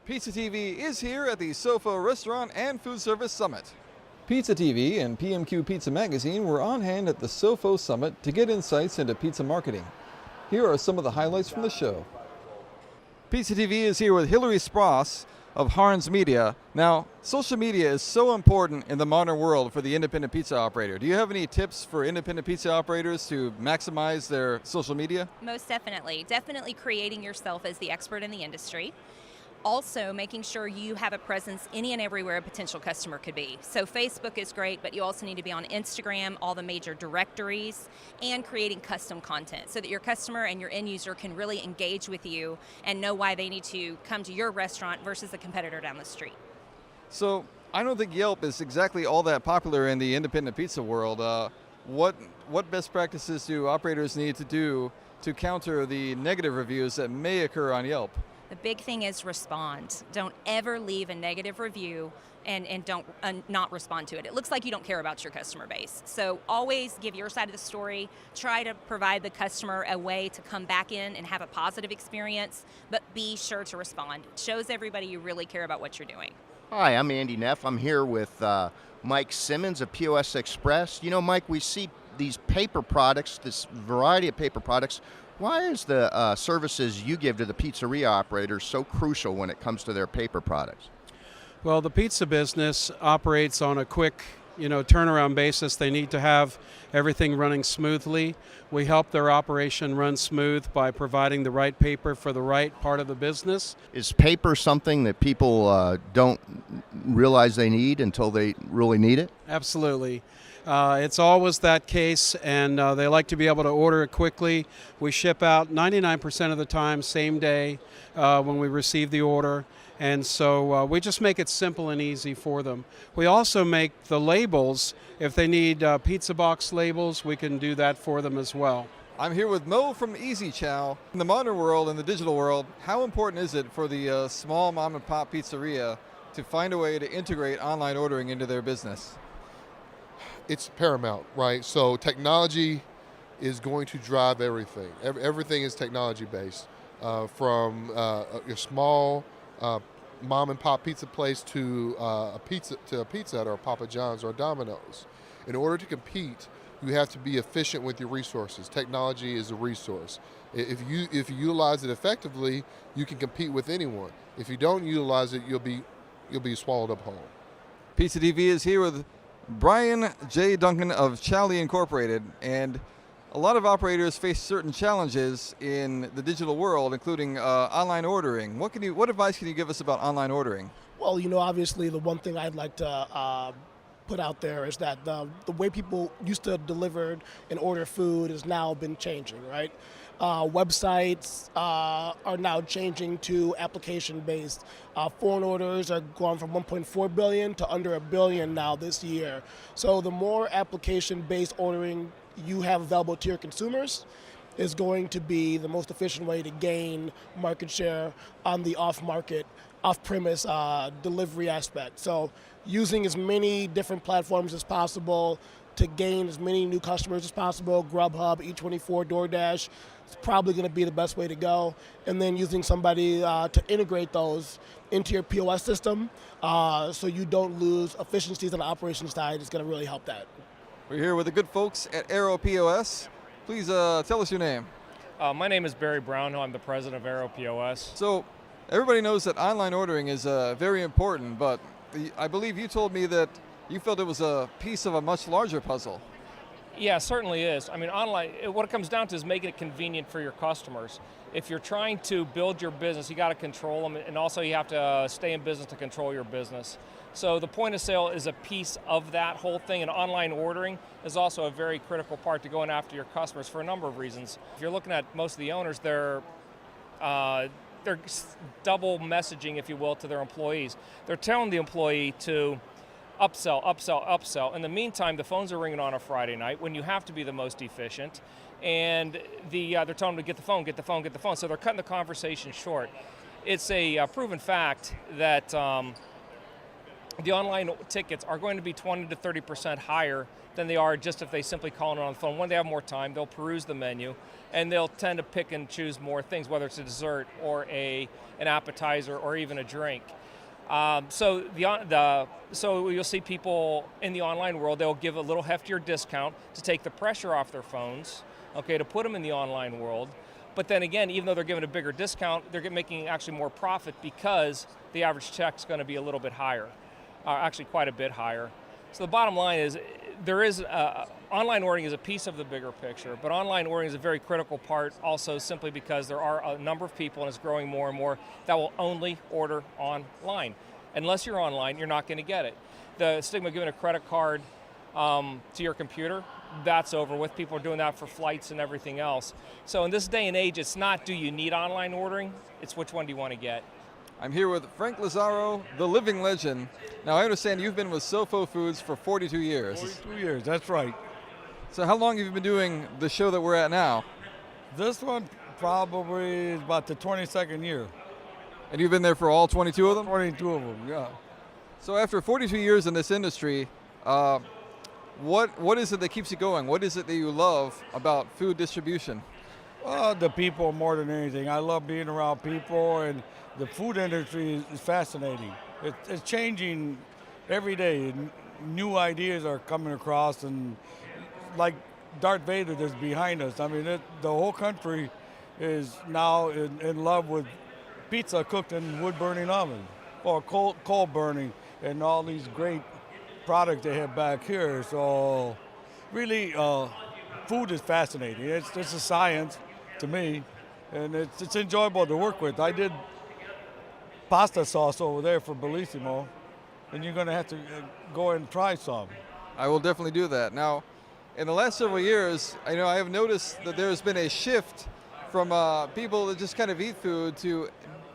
PizzaTV is here at the Sofo Restaurant and Foodservice Summit. PizzaTV and PMQ Pizza Magazine were on hand at the Sofo Summit to get insights into pizza marketing. Here are some of the highlights from the show. PizzaTV is here with Hilary Spross of Harns Media. Now, social media is so important in the modern world for the independent pizza operator. Do you have any tips for independent pizza operators to maximize their social media? Most definitely. Definitely creating yourself as the expert in the industry. Also making sure you have a presence any and everywhere a potential customer could be. So Facebook is great, but you also need to be on Instagram, all the major directories, and creating custom content so that your customer and your end user can really engage with you and know why they need to come to your restaurant versus a competitor down the street. So I don't think Yelp is exactly all that popular in the independent pizza world. What best practices do operators need to do to counter the negative reviews that may occur on Yelp? The big thing is respond. Don't ever leave a negative review and don't not respond to it. It looks like you don't care about your customer base. So always give your side of the story. Try to provide the customer a way to come back in and have a positive experience, but be sure to respond. It shows everybody you really care about what you're doing. Hi, I'm Andy Neff. I'm here with Mike Simmons of POS Express. You know, Mike, we see these paper products, this variety of paper products. Why is the services you give to the pizzeria operators so crucial when it comes to their paper products? Well, the pizza business operates on a quick, turnaround basis. They need to have everything running smoothly. We help their operation run smooth by providing the right paper for the right part of the business. Is paper something that people don't realize they need until they really need it? Absolutely. It's always that case, and they like to be able to order it quickly. We ship out 99% of the time, same day when we receive the order. And so we just make it simple and easy for them. We also make the labels. If they need pizza box labels, we can do that for them as well. I'm here with Mo from Easy Chal. In the modern world, in the digital world, how important is it for the small mom and pop pizzeria to find a way to integrate online ordering into their business? It's paramount, right? So technology is going to drive everything. Everything is technology based, from your small mom and pop pizza place to a Pizza Hut or Papa John's or Domino's. In order to compete, you have to be efficient with your resources. Technology is a resource. If you utilize it effectively, you can compete with anyone. If you don't utilize it, you'll be swallowed up whole. PizzaTV is here with Brian J. Duncan of Chal Incorporated, and a lot of operators face certain challenges in the digital world, including online ordering. What advice can you give us about online ordering? Well, obviously the one thing I'd like to put out there is that the way people used to deliver and order food has now been changing, right? Websites are now changing to application-based. Foreign orders are going from 1.4 billion to under 1 billion now this year. So the more application-based ordering you have available to your consumers is going to be the most efficient way to gain market share on the off-premise delivery aspect. So using as many different platforms as possible to gain as many new customers as possible, Grubhub, E24, DoorDash, it's probably going to be the best way to go. And then using somebody to integrate those into your POS system so you don't lose efficiencies on the operations side is going to really help that. We're here with the good folks at Aero POS. Please tell us your name. My name is Barry Brownhill. I'm the president of Aero POS. So everybody knows that online ordering is very important, but I believe you told me that you felt it was a piece of a much larger puzzle. Yeah, it certainly is. I mean, online, what it comes down to is making it convenient for your customers. If you're trying to build your business, you got to control them, and also you have to stay in business to control your business. So the point of sale is a piece of that whole thing, and online ordering is also a very critical part to going after your customers for a number of reasons. If you're looking at most of the owners, they're double messaging, if you will, to their employees. They're telling the employee to upsell, upsell, upsell. In the meantime, the phones are ringing on a Friday night when you have to be the most efficient, and they're telling them to get the phone, get the phone, get the phone. So they're cutting the conversation short. It's a proven fact that the online tickets are going to be 20 to 30% higher than they are just if they simply call it on the phone. When they have more time, they'll peruse the menu, and they'll tend to pick and choose more things, whether it's a dessert or an appetizer or even a drink. So you'll see people in the online world, they'll give a little heftier discount to take the pressure off their phones, okay, to put them in the online world. But then again, even though they're giving a bigger discount, they're making actually more profit because the average check's going to be a little bit higher, actually quite a bit higher. So the bottom line is, online ordering is a piece of the bigger picture, but online ordering is a very critical part also simply because there are a number of people, and it's growing more and more, that will only order online. Unless you're online, you're not going to get it. The stigma of giving a credit card to your computer, that's over with. People are doing that for flights and everything else. So in this day and age, it's not do you need online ordering, it's which one do you want to get. I'm here with Frank Lazaro, the living legend. Now, I understand you've been with Sofo Foods for 42 years. 42 years, that's right. So how long have you been doing the show that we're at now? This one probably is about the 22nd year. And you've been there for all 22 of them? 22 of them, yeah. So after 42 years in this industry, what is it that keeps you going? What is it that you love about food distribution? The people more than anything. I love being around people, and the food industry is fascinating. It's changing every day. New ideas are coming across, and like Darth Vader that's behind us. I mean, the whole country is now in love with pizza cooked in wood-burning oven or coal burning, and all these great products they have back here. So really, food is fascinating. It's a science to me, and it's enjoyable to work with. I did pasta sauce over there for Bellissimo, and you're going to have to go and try some. I will definitely do that. Now, in the last several years, I have noticed that there's been a shift from people that just kind of eat food to,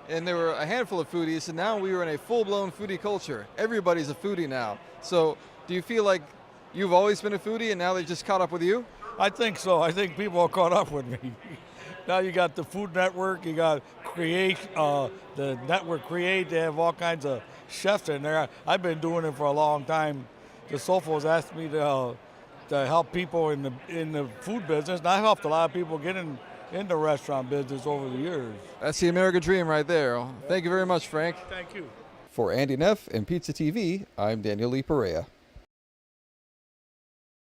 and there were a handful of foodies, and now we are in a full-blown foodie culture. Everybody's a foodie now. So do you feel like you've always been a foodie and now they just caught up with you? I think so. I think people are caught up with me. Now you got the Food Network, you got Create, the network Create, they have all kinds of chefs in there. I've been doing it for a long time. The Sofos asked me to help people in the food business, and I helped a lot of people get in the restaurant business over the years. That's the American dream right there. Thank you very much, Frank. Thank you. For Andy Neff and Pizza TV, I'm Daniel Lee Perea.